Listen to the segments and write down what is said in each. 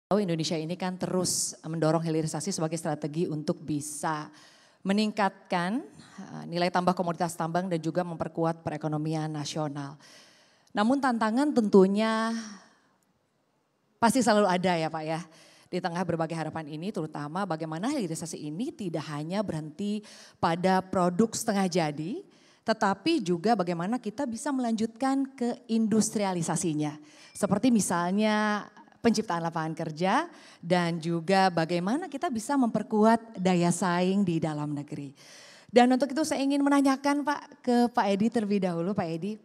tahu Indonesia ini kan terus mendorong hilirisasi sebagai strategi untuk bisa meningkatkan nilai tambah komoditas tambang dan juga memperkuat perekonomian nasional. Namun tantangan tentunya pasti selalu ada ya Pak ya. Di tengah berbagai harapan ini terutama bagaimana hilirisasi ini tidak hanya berhenti pada produk setengah jadi, tetapi juga bagaimana kita bisa melanjutkan ke industrialisasinya. Seperti misalnya penciptaan lapangan kerja dan juga bagaimana kita bisa memperkuat daya saing di dalam negeri. Dan untuk itu saya ingin menanyakan Pak ke Pak Edi terlebih dahulu. Pak Edi,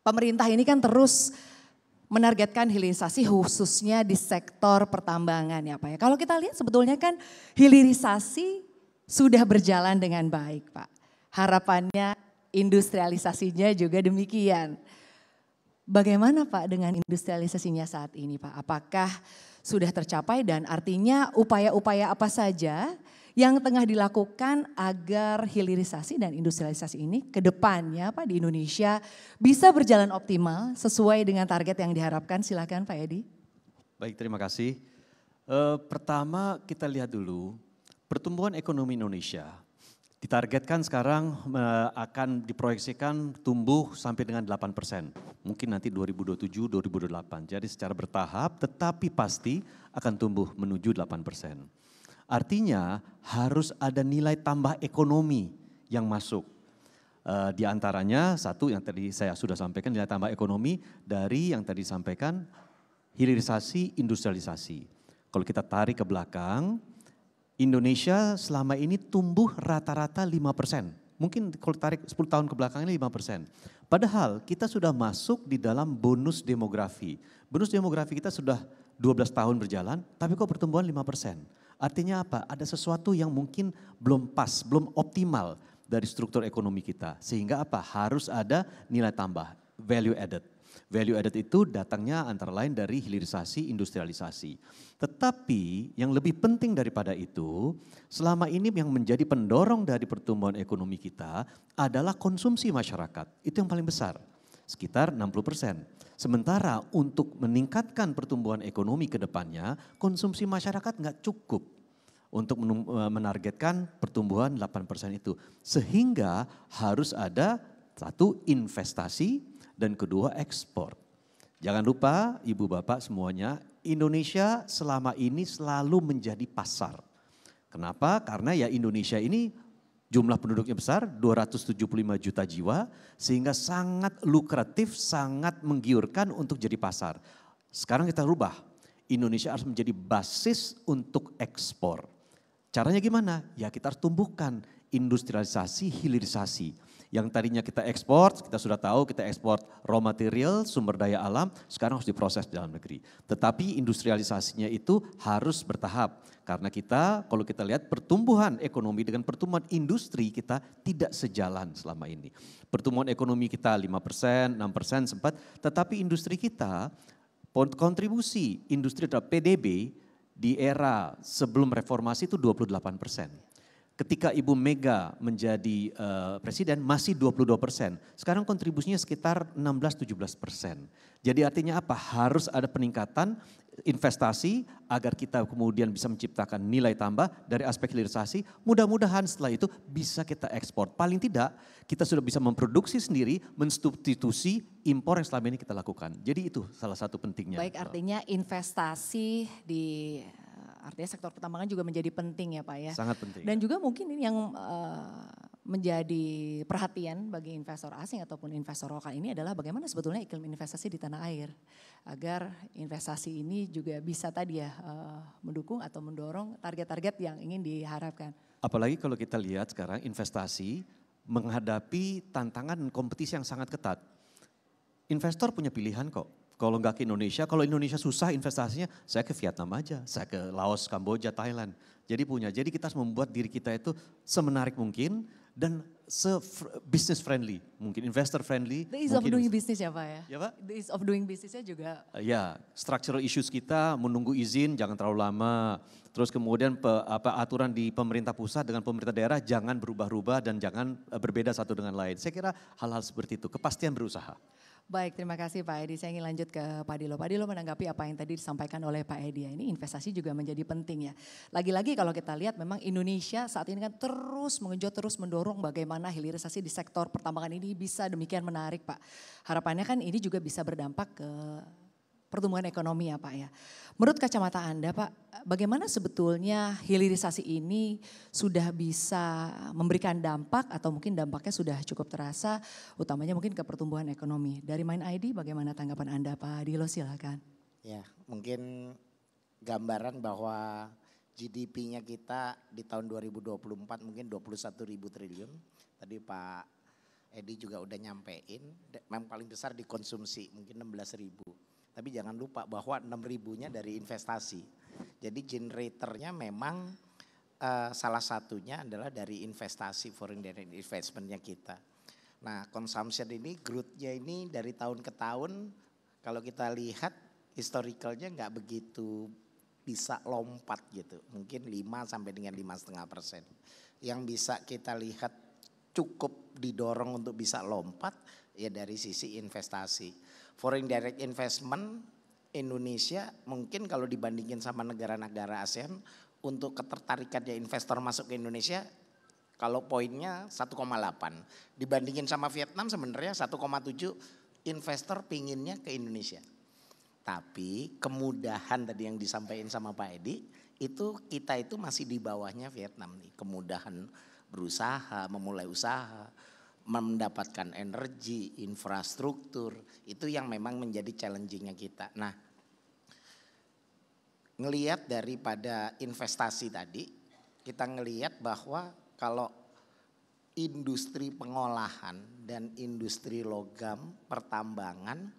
pemerintah ini kan terus menargetkan hilirisasi khususnya di sektor pertambangan ya Pak ya. Kalau kita lihat sebetulnya kan hilirisasi sudah berjalan dengan baik Pak. Harapannya industrialisasinya juga demikian. Bagaimana Pak dengan industrialisasinya saat ini Pak? Apakah sudah tercapai dan artinya upaya-upaya apa saja yang tengah dilakukan agar hilirisasi dan industrialisasi ini ke depannya Pak di Indonesia bisa berjalan optimal sesuai dengan target yang diharapkan? Silakan Pak Edi. Baik, terima kasih. Pertama kita lihat dulu pertumbuhan ekonomi Indonesia. Ditargetkan sekarang akan diproyeksikan tumbuh sampai dengan 8%. Mungkin nanti 2027, 2028. Jadi secara bertahap tetapi pasti akan tumbuh menuju 8%. Artinya harus ada nilai tambah ekonomi yang masuk. Di antaranya satu yang tadi saya sudah sampaikan nilai tambah ekonomi dari yang tadi disampaikan hilirisasi, industrialisasi. Kalau kita tarik ke belakang, Indonesia selama ini tumbuh rata-rata 5%. Mungkin kalau tarik 10 tahun ke belakang ini 5%. Padahal kita sudah masuk di dalam bonus demografi. Bonus demografi kita sudah 12 tahun berjalan, tapi kok pertumbuhan 5%. Artinya apa? Ada sesuatu yang mungkin belum pas, belum optimal dari struktur ekonomi kita. Sehingga apa? Harus ada nilai tambah, value added. Value added itu datangnya antara lain dari hilirisasi, industrialisasi. Tetapi yang lebih penting daripada itu, selama ini yang menjadi pendorong dari pertumbuhan ekonomi kita adalah konsumsi masyarakat. Itu yang paling besar, sekitar 60%. Sementara untuk meningkatkan pertumbuhan ekonomi ke depannya, konsumsi masyarakat nggak cukup untuk menargetkan pertumbuhan 8% itu. Sehingga harus ada satu investasi, dan kedua ekspor. Jangan lupa ibu bapak semuanya, Indonesia selama ini selalu menjadi pasar. Kenapa? Karena ya Indonesia ini jumlah penduduknya besar, 275 juta jiwa, sehingga sangat lukratif, sangat menggiurkan untuk jadi pasar. Sekarang kita rubah, Indonesia harus menjadi basis untuk ekspor. Caranya gimana? Ya kita harus tumbuhkan industrialisasi, hilirisasi. Yang tadinya kita ekspor, kita sudah tahu kita ekspor raw material, sumber daya alam, sekarang harus diproses di dalam negeri. Tetapi industrialisasinya itu harus bertahap. Karena kita, kalau kita lihat pertumbuhan ekonomi dengan pertumbuhan industri kita tidak sejalan selama ini. Pertumbuhan ekonomi kita 5%, 6% sempat, tetapi industri kita, kontribusi industri terhadap PDB di era sebelum reformasi itu 28%. Ketika Ibu Mega menjadi presiden masih 22%. Sekarang kontribusinya sekitar 16-17%. Jadi artinya apa? Harus ada peningkatan investasi agar kita kemudian bisa menciptakan nilai tambah dari aspek hilirisasi. Mudah-mudahan setelah itu bisa kita ekspor. Paling tidak kita sudah bisa memproduksi sendiri, mensubstitusi impor yang selama ini kita lakukan. Jadi itu salah satu pentingnya. Baik, artinya investasi di artinya sektor pertambangan juga menjadi penting ya Pak ya. Sangat penting. Dan juga mungkin ini yang menjadi perhatian bagi investor asing ataupun investor lokal ini adalah bagaimana sebetulnya iklim investasi di tanah air. Agar investasi ini juga bisa tadi ya mendukung atau mendorong target-target yang ingin diharapkan. Apalagi kalau kita lihat sekarang investasi menghadapi tantangan dan kompetisi yang sangat ketat. Investor punya pilihan kok. Kalau nggak ke Indonesia, kalau Indonesia susah investasinya, saya ke Vietnam aja, saya ke Laos, Kamboja, Thailand. Jadi kita harus membuat diri kita itu semenarik mungkin dan business friendly, mungkin investor friendly. The ease of doing business ya Pak ya? Ya Pak? The ease of doing businessnya juga. Ya, structural issues kita menunggu izin jangan terlalu lama. Terus kemudian aturan di pemerintah pusat dengan pemerintah daerah jangan berubah-ubah dan jangan berbeda satu dengan lain. Saya kira hal-hal seperti itu, kepastian berusaha. Baik, terima kasih Pak Edi. Saya ingin lanjut ke Pak Dilo. Pak Dilo menanggapi apa yang tadi disampaikan oleh Pak Edi. Ini investasi juga menjadi penting ya. Lagi-lagi kalau kita lihat memang Indonesia saat ini kan terus mengenjot, terus mendorong bagaimana hilirisasi di sektor pertambangan ini bisa demikian menarik Pak. Harapannya kan ini juga bisa berdampak ke pertumbuhan ekonomi ya Pak ya. Menurut kacamata Anda Pak, bagaimana sebetulnya hilirisasi ini sudah bisa memberikan dampak atau mungkin dampaknya sudah cukup terasa utamanya mungkin ke pertumbuhan ekonomi. Dari Mind ID bagaimana tanggapan Anda Pak Dilo, silakan. Ya, mungkin gambaran bahwa GDP-nya kita di tahun 2024 mungkin 21.000 triliun. Tadi Pak Edi juga udah nyampein, memang paling besar di konsumsi mungkin 16.000. Tapi jangan lupa bahwa 6.000-nya dari investasi. Jadi generatornya memang salah satunya adalah dari investasi, foreign direct investment-nya kita. Nah consumption ini growth-nya ini dari tahun ke tahun kalau kita lihat historicalnya nggak begitu bisa lompat gitu. Mungkin 5 sampai dengan 5,5%. Yang bisa kita lihat cukup didorong untuk bisa lompat ya dari sisi investasi. Foreign direct investment Indonesia mungkin kalau dibandingin sama negara-negara ASEAN untuk ketertarikannya investor masuk ke Indonesia kalau poinnya 1,8. Dibandingin sama Vietnam sebenarnya 1,7 investor pinginnya ke Indonesia. Tapi kemudahan tadi yang disampaikan sama Pak Edi itu kita itu masih di bawahnya Vietnam nih. Kemudahan berusaha, memulai usaha, mendapatkan energi, infrastruktur, itu yang memang menjadi challengingnya kita. Nah, ngelihat daripada investasi tadi, kita ngelihat bahwa kalau industri pengolahan dan industri logam pertambangan,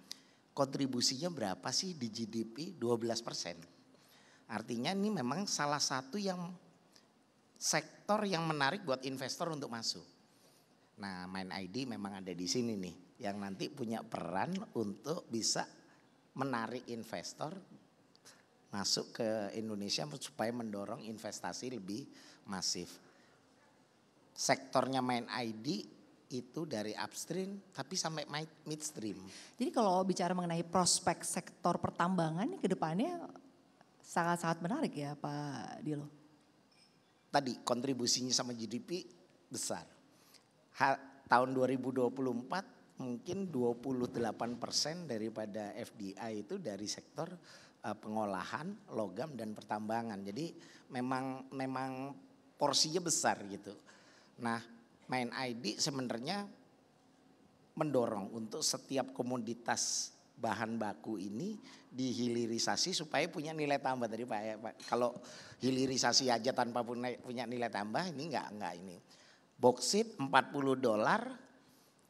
kontribusinya berapa sih di GDP? 12%. Artinya ini memang salah satu yang sektor yang menarik buat investor untuk masuk. Nah, Mind ID memang ada di sini nih, yang nanti punya peran untuk bisa menarik investor masuk ke Indonesia supaya mendorong investasi lebih masif. Sektornya Mind ID itu dari upstream tapi sampai midstream. Jadi kalau bicara mengenai prospek sektor pertambangan ini ke depannya sangat-sangat menarik ya Pak Dilo. Tadi kontribusinya sama GDP besar. Tahun 2024 mungkin 28% daripada FDI itu dari sektor pengolahan, logam dan pertambangan. Jadi memang porsinya besar gitu. Nah, Mind ID sebenarnya mendorong untuk setiap komoditas bahan baku ini dihilirisasi supaya punya nilai tambah tadi Pak. Kalau hilirisasi aja tanpa punya nilai tambah ini enggak ini. Boksit $40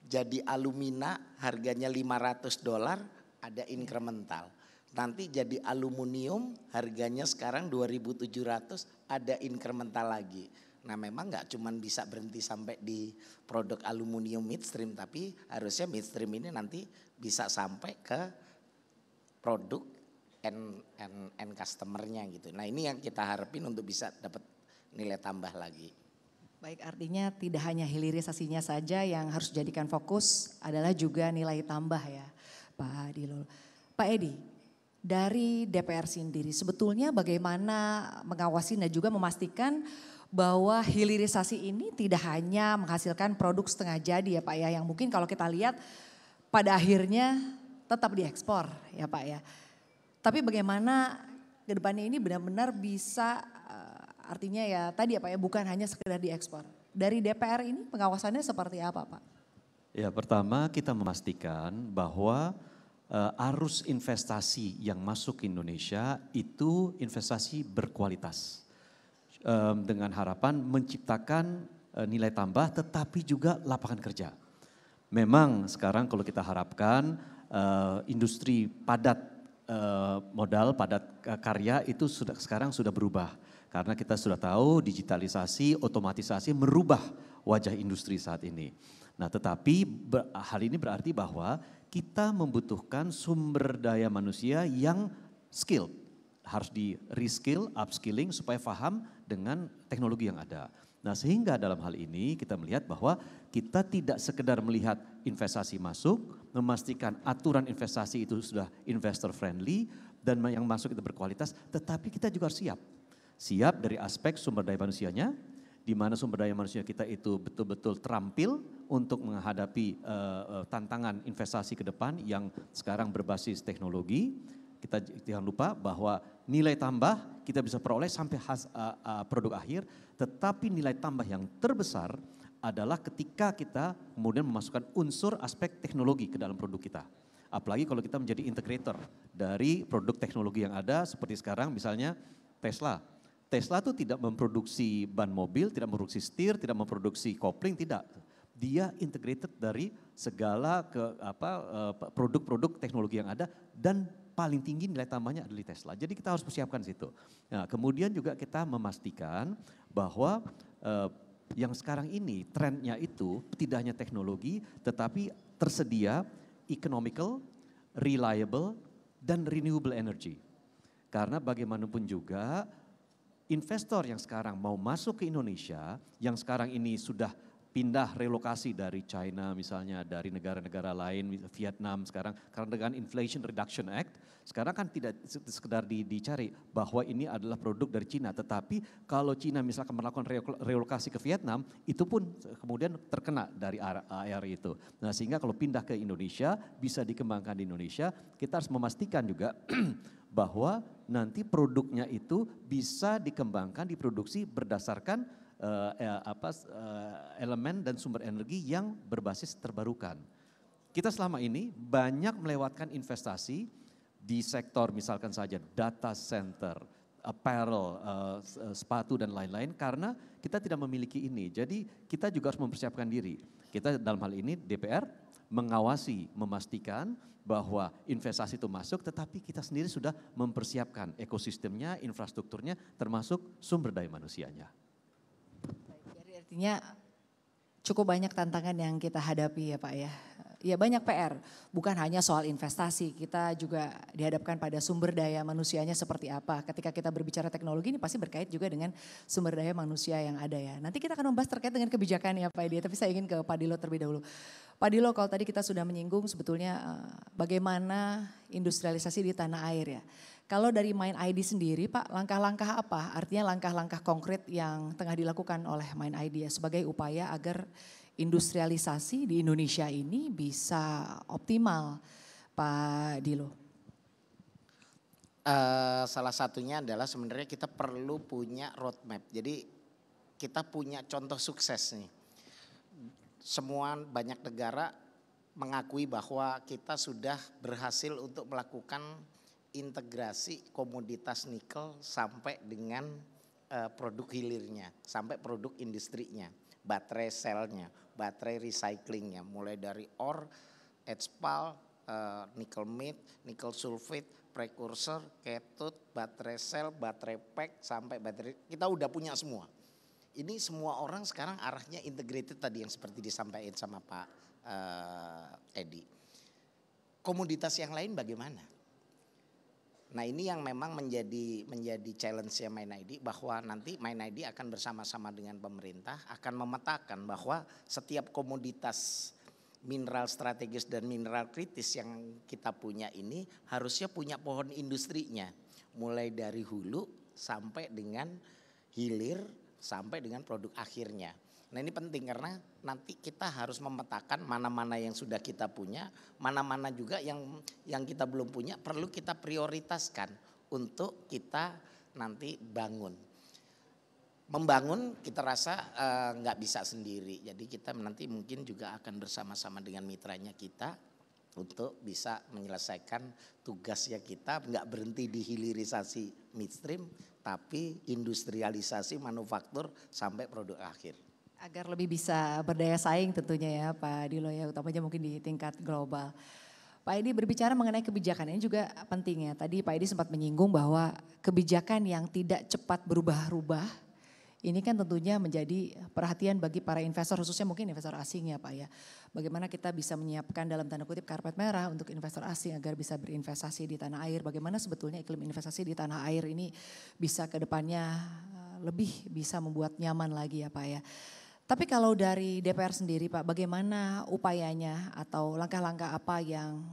jadi alumina harganya $500 ada incremental. Nanti jadi aluminium harganya sekarang 2.700 ada incremental lagi. Nah memang nggak cuma bisa berhenti sampai di produk aluminium midstream tapi harusnya midstream ini nanti bisa sampai ke produk end customer-nya gitu. Nah ini yang kita harapin untuk bisa dapat nilai tambah lagi. Baik, artinya tidak hanya hilirisasinya saja yang harus dijadikan fokus adalah juga nilai tambah ya Pak Dilo. Pak Edi, dari DPR sendiri sebetulnya bagaimana mengawasi dan juga memastikan bahwa hilirisasi ini tidak hanya menghasilkan produk setengah jadi ya Pak ya. Yang mungkin kalau kita lihat pada akhirnya tetap diekspor ya Pak ya. Tapi bagaimana ke depannya ini benar-benar bisa artinya ya tadi ya Pak ya bukan hanya sekedar diekspor. Dari DPR ini pengawasannya seperti apa Pak? Ya pertama kita memastikan bahwa arus investasi yang masuk ke Indonesia itu investasi berkualitas. Dengan harapan menciptakan nilai tambah tetapi juga lapangan kerja. Memang sekarang kalau kita harapkan industri padat modal, padat karya itu sekarang sudah berubah. Karena kita sudah tahu digitalisasi, otomatisasi merubah wajah industri saat ini. Nah tetapi hal ini berarti bahwa kita membutuhkan sumber daya manusia yang skilled. Harus di reskill, upskilling supaya paham dengan teknologi yang ada. Nah sehingga dalam hal ini kita melihat bahwa kita tidak sekedar melihat investasi masuk, memastikan aturan investasi itu sudah investor friendly dan yang masuk itu berkualitas, tetapi kita juga harus siap. Siap dari aspek sumber daya manusianya, di mana sumber daya manusia kita itu betul-betul terampil untuk menghadapi tantangan investasi ke depan yang sekarang berbasis teknologi. Kita jangan lupa bahwa nilai tambah kita bisa peroleh sampai produk akhir, tetapi nilai tambah yang terbesar adalah ketika kita kemudian memasukkan unsur aspek teknologi ke dalam produk kita. Apalagi kalau kita menjadi integrator dari produk teknologi yang ada seperti sekarang misalnya Tesla. Tesla itu tidak memproduksi ban mobil, tidak memproduksi setir, tidak memproduksi kopling, tidak. Dia integrated dari segala produk-produk teknologi yang ada dan paling tinggi nilai tambahnya adalah Tesla. Jadi kita harus persiapkan situ. Nah, kemudian juga kita memastikan bahwa yang sekarang ini trennya itu tidak hanya teknologi tetapi tersedia economical, reliable, dan renewable energy. Karena bagaimanapun juga investor yang sekarang mau masuk ke Indonesia, yang sekarang ini sudah pindah relokasi dari China misalnya, dari negara-negara lain, Vietnam sekarang, karena dengan Inflation Reduction Act, sekarang kan tidak sekedar dicari bahwa ini adalah produk dari China, tetapi kalau China misalkan melakukan relokasi ke Vietnam, itu pun kemudian terkena dari area itu. Nah sehingga kalau pindah ke Indonesia, bisa dikembangkan di Indonesia, kita harus memastikan juga bahwa nanti produknya itu bisa dikembangkan, diproduksi berdasarkan elemen dan sumber energi yang berbasis terbarukan. Kita selama ini banyak melewatkan investasi di sektor misalkan saja data center, apparel, sepatu dan lain-lain karena kita tidak memiliki ini. Jadi kita juga harus mempersiapkan diri. Kita dalam hal ini DPR mengawasi, memastikan bahwa investasi itu masuk tetapi kita sendiri sudah mempersiapkan ekosistemnya, infrastrukturnya termasuk sumber daya manusianya. Jadi artinya cukup banyak tantangan yang kita hadapi ya Pak ya. Ya banyak PR, bukan hanya soal investasi, kita juga dihadapkan pada sumber daya manusianya seperti apa. Ketika kita berbicara teknologi ini pasti berkait juga dengan sumber daya manusia yang ada ya. Nanti kita akan membahas terkait dengan kebijakan ya Pak Edi, tapi saya ingin ke Pak Dilo terlebih dahulu. Pak Dilo, kalau tadi kita sudah menyinggung sebetulnya bagaimana industrialisasi di tanah air ya. Kalau dari Mind ID sendiri Pak, langkah-langkah apa? Artinya langkah-langkah konkret yang tengah dilakukan oleh Mind ID ya sebagai upaya agar industrialisasi di Indonesia ini bisa optimal, Pak Dilo? Salah satunya adalah sebenarnya kita perlu punya roadmap. Jadi kita punya contoh sukses nih. Semua banyak negara mengakui bahwa kita sudah berhasil untuk melakukan integrasi komoditas nikel sampai dengan produk hilirnya, sampai produk industrinya, baterai selnya, baterai recyclingnya, mulai dari ore, HPAL, nickel metal, nickel sulfate, precursor, cathode, baterai sel, baterai pack, sampai baterai, kita udah punya semua. Ini semua orang sekarang arahnya integrated tadi yang seperti disampaikan sama Pak Edi. Komoditas yang lain bagaimana? Nah ini yang memang menjadi challenge-nya Mind ID bahwa nanti Mind ID akan bersama-sama dengan pemerintah akan memetakan bahwa setiap komoditas mineral strategis dan mineral kritis yang kita punya ini harusnya punya pohon industrinya. Mulai dari hulu sampai dengan hilir sampai dengan produk akhirnya. Nah ini penting karena nanti kita harus memetakan mana-mana yang sudah kita punya, mana-mana juga yang kita belum punya perlu kita prioritaskan untuk kita nanti bangun. Membangun kita rasa nggak bisa sendiri, jadi kita nanti mungkin juga akan bersama-sama dengan mitranya kita untuk bisa menyelesaikan tugasnya kita, nggak berhenti di hilirisasi midstream, tapi industrialisasi manufaktur sampai produk akhir. Agar lebih bisa berdaya saing tentunya ya Pak Dilo ya, utamanya mungkin di tingkat global. Pak Edi berbicara mengenai kebijakan ini juga penting ya. Tadi Pak Edi sempat menyinggung bahwa kebijakan yang tidak cepat berubah-ubah Ini kan tentunya menjadi perhatian bagi para investor, khususnya mungkin investor asing ya Pak ya. Bagaimana kita bisa menyiapkan dalam tanda kutip karpet merah untuk investor asing agar bisa berinvestasi di tanah air. Bagaimana sebetulnya iklim investasi di tanah air ini bisa ke depannya lebih bisa membuat nyaman lagi ya Pak ya. Tapi kalau dari DPR sendiri Pak, bagaimana upayanya atau langkah-langkah apa yang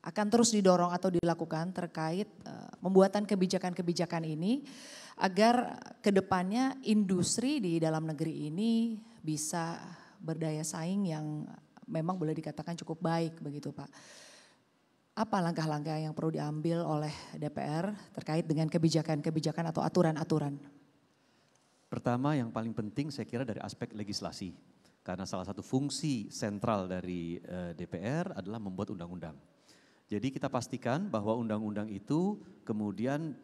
akan terus didorong atau dilakukan terkait pembuatan kebijakan-kebijakan ini agar kedepannya industri di dalam negeri ini bisa berdaya saing yang memang boleh dikatakan cukup baik begitu Pak. Apa langkah-langkah yang perlu diambil oleh DPR terkait dengan kebijakan-kebijakan atau aturan-aturan? Pertama yang paling penting saya kira dari aspek legislasi. Karena salah satu fungsi sentral dari DPR adalah membuat undang-undang. Jadi kita pastikan bahwa undang-undang itu kemudian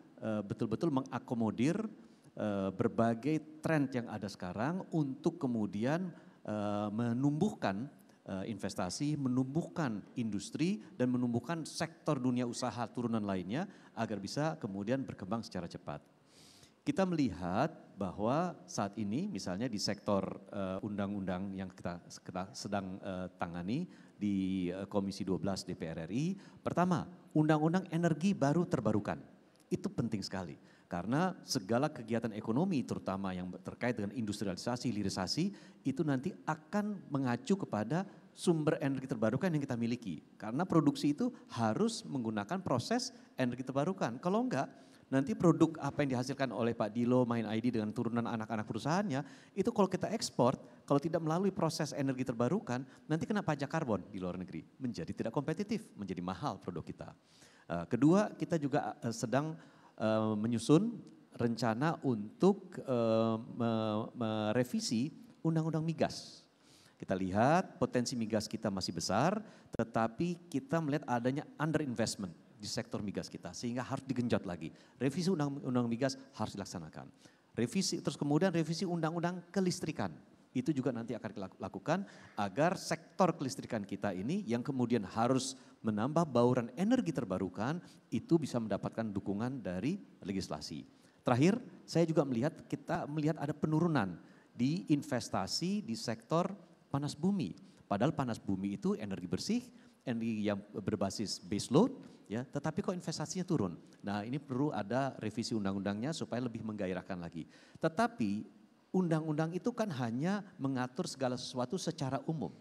betul-betul mengakomodir berbagai tren yang ada sekarang untuk kemudian menumbuhkan investasi, menumbuhkan industri dan menumbuhkan sektor dunia usaha turunan lainnya agar bisa kemudian berkembang secara cepat. Kita melihat bahwa saat ini misalnya di sektor undang-undang yang kita sedang tangani di Komisi 12 DPR RI, pertama undang-undang energi baru terbarukan. Itu penting sekali karena segala kegiatan ekonomi terutama yang terkait dengan industrialisasi, hilirisasi itu nanti akan mengacu kepada sumber energi terbarukan yang kita miliki. Karena produksi itu harus menggunakan proses energi terbarukan. Kalau enggak, nanti produk apa yang dihasilkan oleh Pak Dilo, Main ID dengan turunan anak-anak perusahaannya, itu kalau kita ekspor, kalau tidak melalui proses energi terbarukan, nanti kena pajak karbon di luar negeri. Menjadi tidak kompetitif, menjadi mahal produk kita. Kedua, kita juga sedang menyusun rencana untuk merevisi undang-undang migas. Kita lihat potensi migas kita masih besar, tetapi kita melihat adanya underinvestment di sektor migas kita sehingga harus digenjot lagi. Revisi undang-undang migas harus dilaksanakan. Terus kemudian revisi undang-undang kelistrikan. Itu juga nanti akan dilakukan agar sektor kelistrikan kita ini yang kemudian harus menambah bauran energi terbarukan itu bisa mendapatkan dukungan dari legislasi. Terakhir, saya juga kita melihat ada penurunan di investasi di sektor panas bumi. Padahal panas bumi itu energi bersih, energi yang berbasis base load, ya, tetapi kok investasinya turun. Nah, ini perlu ada revisi undang-undangnya supaya lebih menggairahkan lagi. Tetapi undang-undang itu kan hanya mengatur segala sesuatu secara umum.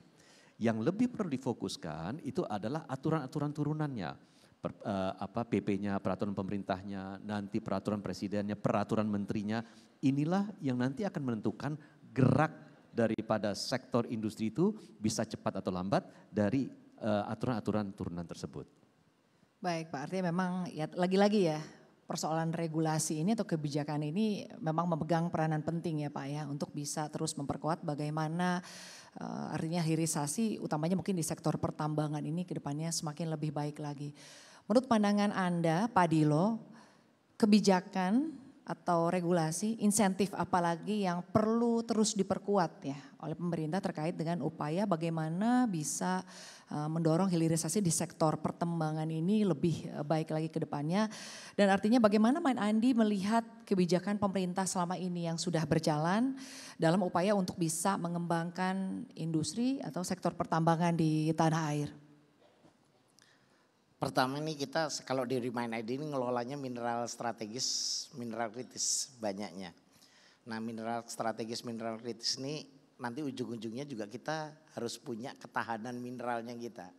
Yang lebih perlu difokuskan itu adalah aturan-aturan turunannya. PP-nya, peraturan pemerintahnya, nanti peraturan presidennya, peraturan menterinya. Inilah yang nanti akan menentukan gerak daripada sektor industri itu bisa cepat atau lambat dari aturan-aturan turunan tersebut. Baik Pak, artinya memang ya lagi-lagi ya persoalan regulasi ini atau kebijakan ini memang memegang peranan penting ya Pak ya untuk bisa terus memperkuat bagaimana artinya hilirisasi utamanya mungkin di sektor pertambangan ini ke depannya semakin lebih baik lagi. Menurut pandangan Anda Pak Dilo, kebijakan atau regulasi, insentif apalagi yang perlu terus diperkuat ya oleh pemerintah terkait dengan upaya bagaimana bisa mendorong hilirisasi di sektor pertambangan ini lebih baik lagi ke depannya. Dan artinya bagaimana Main Andi melihat kebijakan pemerintah selama ini yang sudah berjalan dalam upaya untuk bisa mengembangkan industri atau sektor pertambangan di tanah air. Pertama ini kita kalau di Remind ID ini ngelolanya mineral strategis, mineral kritis banyaknya. Nah mineral strategis, mineral kritis ini nanti ujung-ujungnya juga kita harus punya ketahanan mineralnya kita.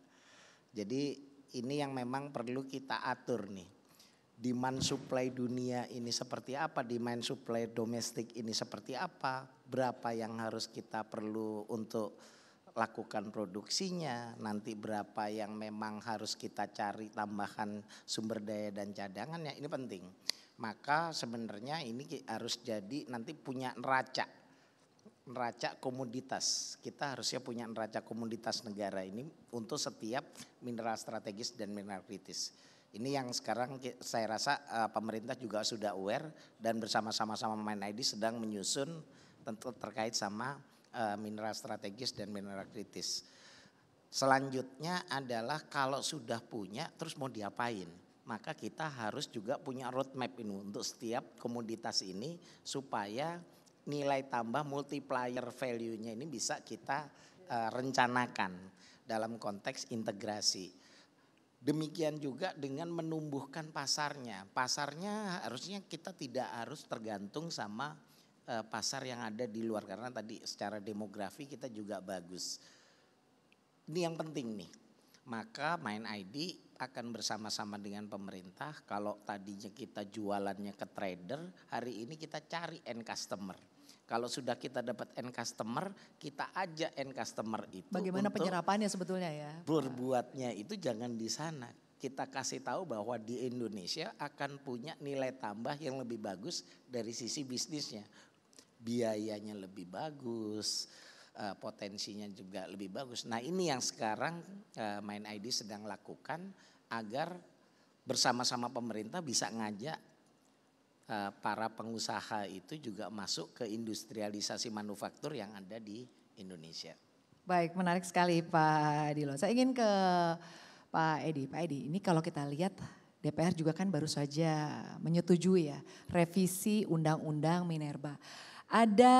Jadi ini yang memang perlu kita atur nih. Demand supply dunia ini seperti apa, demand supply domestik ini seperti apa, berapa yang harus kita perlu untuk lakukan produksinya, nanti berapa yang memang harus kita cari tambahan sumber daya dan cadangannya, ini penting. Maka sebenarnya ini harus jadi nanti punya neraca komoditas. Kita harusnya punya neraca komoditas negara ini untuk setiap mineral strategis dan mineral kritis. Ini yang sekarang saya rasa pemerintah juga sudah aware dan bersama-sama Main ID sedang menyusun tentu terkait sama mineral strategis dan mineral kritis. Selanjutnya adalah kalau sudah punya terus mau diapain? Maka kita harus juga punya roadmap ini untuk setiap komoditas ini supaya nilai tambah multiplier value-nya ini bisa kita rencanakan dalam konteks integrasi. Demikian juga dengan menumbuhkan pasarnya. Pasarnya harusnya kita tidak harus tergantung sama pasar yang ada di luar. Karena tadi secara demografi kita juga bagus. Ini yang penting nih. Maka Mind ID akan bersama-sama dengan pemerintah. Kalau tadinya kita jualannya ke trader, hari ini kita cari end customer. Kalau sudah kita dapat end customer, kita ajak end customer itu. Bagaimana penyerapannya sebetulnya ya? Berbuatnya itu jangan di sana. Kita kasih tahu bahwa di Indonesia akan punya nilai tambah yang lebih bagus dari sisi bisnisnya. Biayanya lebih bagus, potensinya juga lebih bagus. Nah ini yang sekarang Mind ID sedang lakukan agar bersama-sama pemerintah bisa ngajak para pengusaha itu juga masuk ke industrialisasi manufaktur yang ada di Indonesia. Baik, menarik sekali Pak Dilo. Saya ingin ke Pak Edi. Pak Edi, ini kalau kita lihat DPR juga kan baru saja menyetujui ya revisi Undang-Undang Minerba. Ada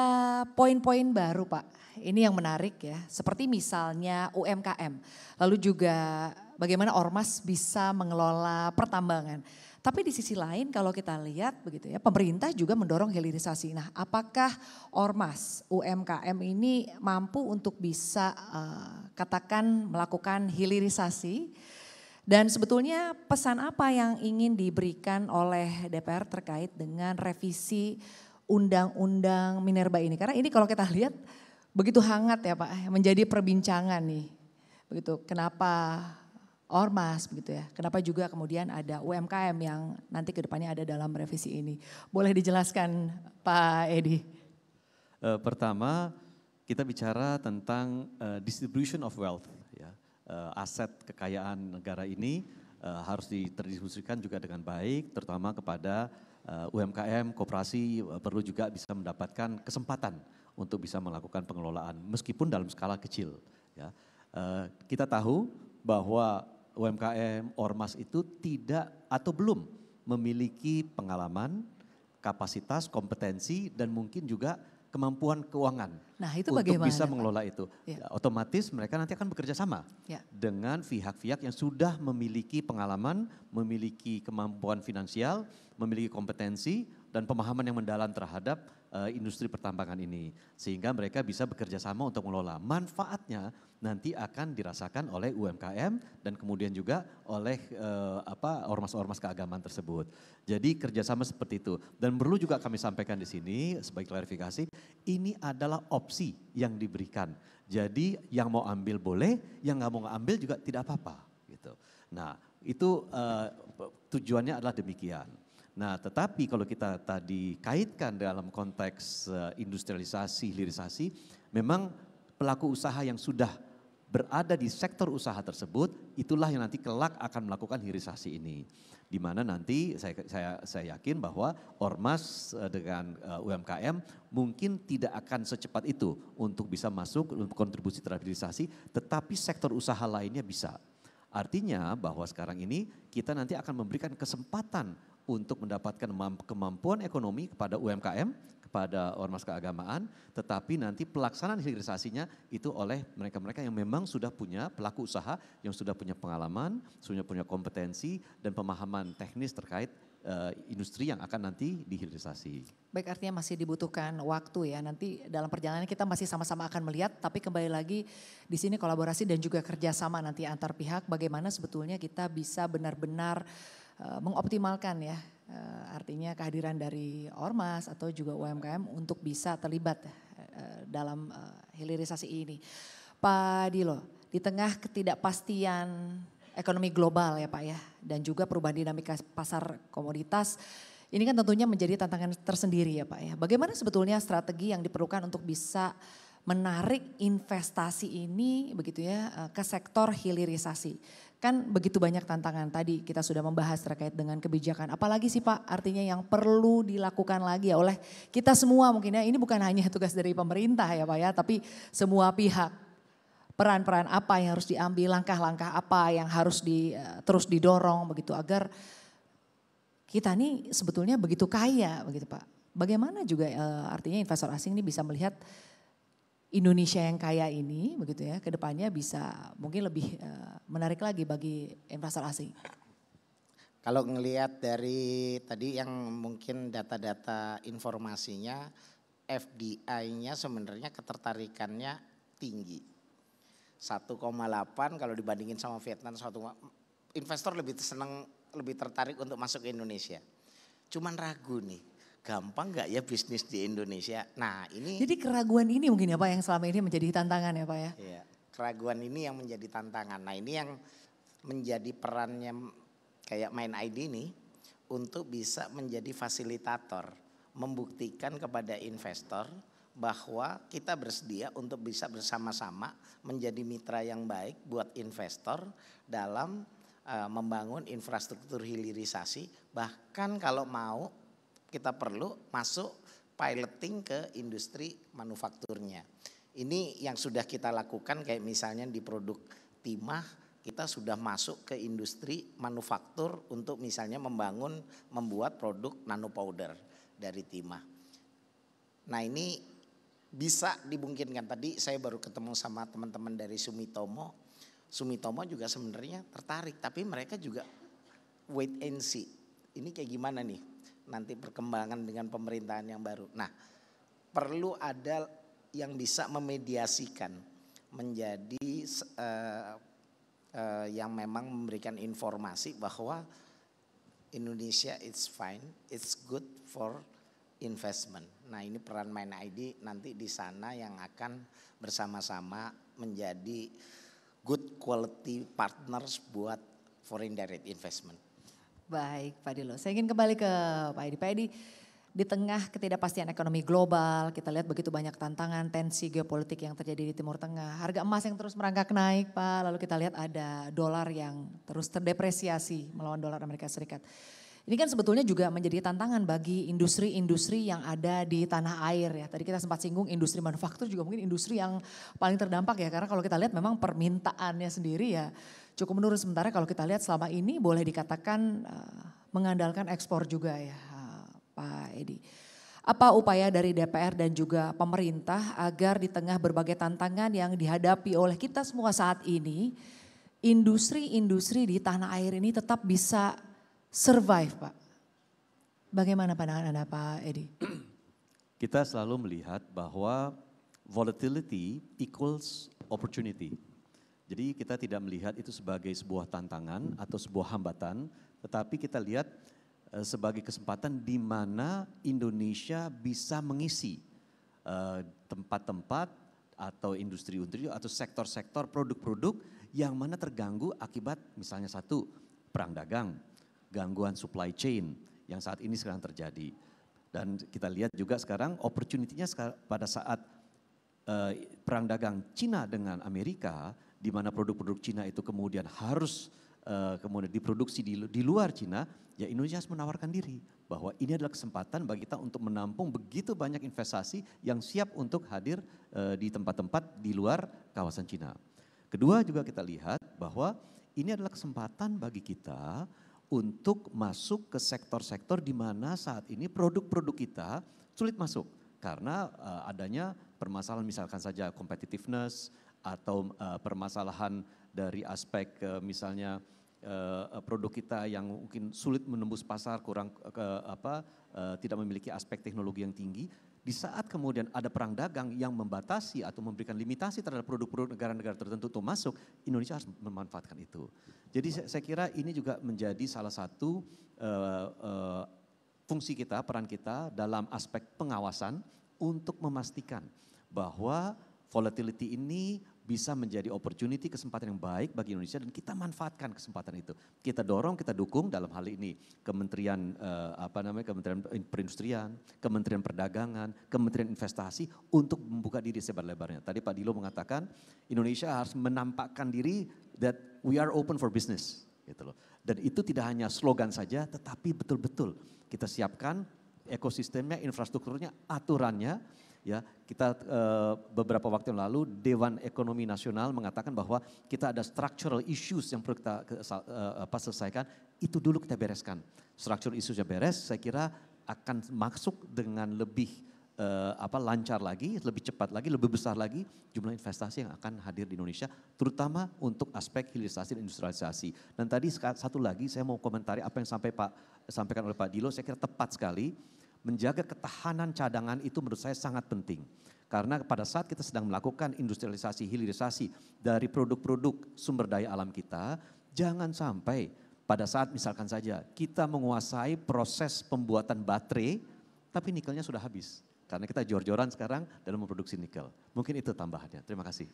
poin-poin baru Pak, ini yang menarik ya. Seperti misalnya UMKM, lalu juga bagaimana Ormas bisa mengelola pertambangan. Tapi di sisi lain kalau kita lihat begitu ya, pemerintah juga mendorong hilirisasi. Nah, apakah Ormas UMKM ini mampu untuk bisa katakan melakukan hilirisasi? Dan sebetulnya pesan apa yang ingin diberikan oleh DPR terkait dengan revisi Undang-Undang Minerba ini? Karena ini kalau kita lihat begitu hangat ya Pak, menjadi perbincangan nih. Begitu, kenapa Ormas begitu ya. Kenapa juga kemudian ada UMKM yang nanti ke depannya ada dalam revisi ini. Boleh dijelaskan Pak Edi? Pertama kita bicara tentang distribution of wealth. Ya. Aset kekayaan negara ini harus terdistribusikan juga dengan baik terutama kepada UMKM, koperasi perlu juga bisa mendapatkan kesempatan untuk bisa melakukan pengelolaan meskipun dalam skala kecil. Ya. Kita tahu bahwa UMKM, Ormas itu tidak atau belum memiliki pengalaman, kapasitas, kompetensi dan mungkin juga kemampuan keuangan itu untuk bagaimana, bisa Pak? mengelola itu. Ya. Otomatis mereka nanti akan bekerja sama dengan pihak-pihak yang sudah memiliki pengalaman, memiliki kemampuan finansial, memiliki kompetensi dan pemahaman yang mendalam terhadap industri pertambangan ini. Sehingga mereka bisa bekerja sama untuk mengelola. Manfaatnya nanti akan dirasakan oleh UMKM dan kemudian juga oleh ormas-ormas keagamaan tersebut. Jadi kerjasama seperti itu. Dan perlu juga kami sampaikan di sini sebagai klarifikasi, ini adalah opsi yang diberikan. Jadi yang mau ambil boleh, yang nggak mau ambil juga tidak apa-apa. Gitu. Nah itu tujuannya adalah demikian. Nah tetapi kalau kita tadi kaitkan dalam konteks industrialisasi, hilirisasi, memang pelaku usaha yang sudah berada di sektor usaha tersebut, itulah yang nanti kelak akan melakukan hilirisasi ini. Di mana nanti saya yakin bahwa Ormas dengan UMKM mungkin tidak akan secepat itu untuk bisa masuk untuk kontribusi terhadap hilirisasi, tetapi sektor usaha lainnya bisa. Artinya bahwa sekarang ini kita nanti akan memberikan kesempatan untuk mendapatkan kemampuan ekonomi kepada UMKM, kepada ormas keagamaan, tetapi nanti pelaksanaan hilirisasinya itu oleh mereka-mereka yang memang sudah punya pelaku usaha, yang sudah punya pengalaman, sudah punya kompetensi dan pemahaman teknis terkait industri yang akan nanti dihilirisasi. Baik, artinya masih dibutuhkan waktu ya. Nanti dalam perjalanan kita masih sama-sama akan melihat, tapi kembali lagi di sini kolaborasi dan juga kerjasama nanti antar pihak. Bagaimana sebetulnya kita bisa benar-benar mengoptimalkan ya, artinya kehadiran dari Ormas atau juga UMKM untuk bisa terlibat dalam hilirisasi ini. Pak Dilo, di tengah ketidakpastian ekonomi global ya Pak ya, dan juga perubahan dinamika pasar komoditas, ini kan tentunya menjadi tantangan tersendiri ya Pak ya. Bagaimana sebetulnya strategi yang diperlukan untuk bisa menarik investasi ini begitu ya ke sektor hilirisasi? Kan begitu banyak tantangan, tadi kita sudah membahas terkait dengan kebijakan. Apalagi sih Pak artinya yang perlu dilakukan lagi ya oleh kita semua mungkin ya. Ini bukan hanya tugas dari pemerintah ya Pak ya, tapi semua pihak. Peran-peran apa yang harus diambil, langkah-langkah apa yang harus terus didorong begitu agar kita nih sebetulnya begitu kaya begitu Pak. bagaimana juga artinya investor asing ini bisa melihat Indonesia yang kaya ini begitu ya, ke depannya bisa mungkin lebih menarik lagi bagi investor asing. Kalau ngelihat dari tadi yang mungkin data-data informasinya, FDI-nya sebenarnya ketertarikannya tinggi. 1,8 kalau dibandingin sama Vietnam, investor lebih senang, lebih tertarik untuk masuk ke Indonesia. Cuman ragu nih, gampang gak ya bisnis di Indonesia? Nah ini. Jadi keraguan ini mungkin ya Pak yang selama ini menjadi tantangan ya Pak ya? Iya, keraguan ini yang menjadi tantangan. Nah ini yang menjadi perannya kayak Main ID ini untuk bisa menjadi fasilitator, membuktikan kepada investor bahwa kita bersedia untuk bisa bersama-sama menjadi mitra yang baik buat investor dalam membangun infrastruktur hilirisasi. Bahkan kalau mau kita perlu masuk piloting ke industri manufakturnya. Ini yang sudah kita lakukan kayak misalnya di produk timah. Kita sudah masuk ke industri manufaktur untuk misalnya membuat produk nano powder dari timah. Nah ini bisa dimungkinkan. Tadi saya baru ketemu sama teman-teman dari Sumitomo. Sumitomo juga sebenarnya tertarik, tapi mereka juga wait and see. Ini kayak gimana nih nanti perkembangan dengan pemerintahan yang baru. Nah perlu ada yang bisa memediasikan menjadi yang memang memberikan informasi bahwa Indonesia it's fine, it's good for investment. Nah ini peran Main ID nanti di sana yang akan bersama-sama menjadi good quality partners buat foreign direct investment. Baik Pak Dilo, saya ingin kembali ke Pak Edi. Pak Edi, di tengah ketidakpastian ekonomi global, kita lihat begitu banyak tantangan, tensi geopolitik yang terjadi di Timur Tengah. Harga emas yang terus merangkak naik Pak, lalu kita lihat ada dolar yang terus terdepresiasi melawan dolar Amerika Serikat. Ini kan sebetulnya juga menjadi tantangan bagi industri-industri yang ada di tanah air ya. Tadi kita sempat singgung industri manufaktur juga mungkin industri yang paling terdampak ya. Karena kalau kita lihat memang permintaannya sendiri ya cukup menurun. Sementara kalau kita lihat selama ini boleh dikatakan mengandalkan ekspor juga ya. Pak Edi, apa upaya dari DPR dan juga pemerintah agar di tengah berbagai tantangan yang dihadapi oleh kita semua saat ini, industri-industri di tanah air ini tetap bisa survive Pak? Bagaimana pandangan Anda Pak Edi? Kita selalu melihat bahwa volatility equals opportunity. Jadi kita tidak melihat itu sebagai sebuah tantangan atau sebuah hambatan, tetapi kita lihat sebagai kesempatan di mana Indonesia bisa mengisi tempat-tempat atau industri-industri atau sektor-sektor produk-produk yang mana terganggu akibat misalnya satu, perang dagang, gangguan supply chain yang saat ini sedang terjadi. Dan kita lihat juga sekarang opportunity-nya pada saat perang dagang Cina dengan Amerika, di mana produk-produk Cina itu kemudian harus kemudian diproduksi di luar Cina, ya Indonesia harus menawarkan diri bahwa ini adalah kesempatan bagi kita untuk menampung begitu banyak investasi yang siap untuk hadir di tempat-tempat di luar kawasan Cina. Kedua juga kita lihat bahwa ini adalah kesempatan bagi kita untuk masuk ke sektor-sektor di mana saat ini produk-produk kita sulit masuk karena adanya permasalahan misalkan saja competitiveness atau permasalahan dari aspek misalnya produk kita yang mungkin sulit menembus pasar, kurang tidak memiliki aspek teknologi yang tinggi. Di saat kemudian ada perang dagang yang membatasi atau memberikan limitasi terhadap produk-produk negara-negara tertentu untuk masuk, Indonesia harus memanfaatkan itu. Jadi saya kira ini juga menjadi salah satu fungsi kita, peran kita dalam aspek pengawasan untuk memastikan bahwa volatility ini bisa menjadi opportunity, kesempatan yang baik bagi Indonesia dan kita manfaatkan kesempatan itu. Kita dorong, kita dukung dalam hal ini Kementerian Kementerian Perindustrian, Kementerian Perdagangan, Kementerian Investasi untuk membuka diri sebar-lebarnya. Tadi Pak Dilo mengatakan Indonesia harus menampakkan diri that we are open for business, gitu loh. Dan itu tidak hanya slogan saja, tetapi betul-betul kita siapkan ekosistemnya, infrastrukturnya, aturannya. Ya, kita beberapa waktu yang lalu Dewan Ekonomi Nasional mengatakan bahwa kita ada structural issues yang perlu kita selesaikan, itu dulu kita bereskan. Structural issues yang beres, saya kira akan masuk dengan lebih lancar lagi, lebih cepat lagi, lebih besar lagi jumlah investasi yang akan hadir di Indonesia, terutama untuk aspek hilirisasi dan industrialisasi. Dan tadi satu lagi saya mau komentari apa yang sampaikan oleh Pak Dilo, saya kira tepat sekali. Menjaga ketahanan cadangan itu menurut saya sangat penting. Karena pada saat kita sedang melakukan industrialisasi, hilirisasi dari produk-produk sumber daya alam kita, jangan sampai pada saat misalkan saja kita menguasai proses pembuatan baterai, tapi nikelnya sudah habis. Karena kita jor-joran sekarang dalam memproduksi nikel. Mungkin itu tambahannya. Terima kasih.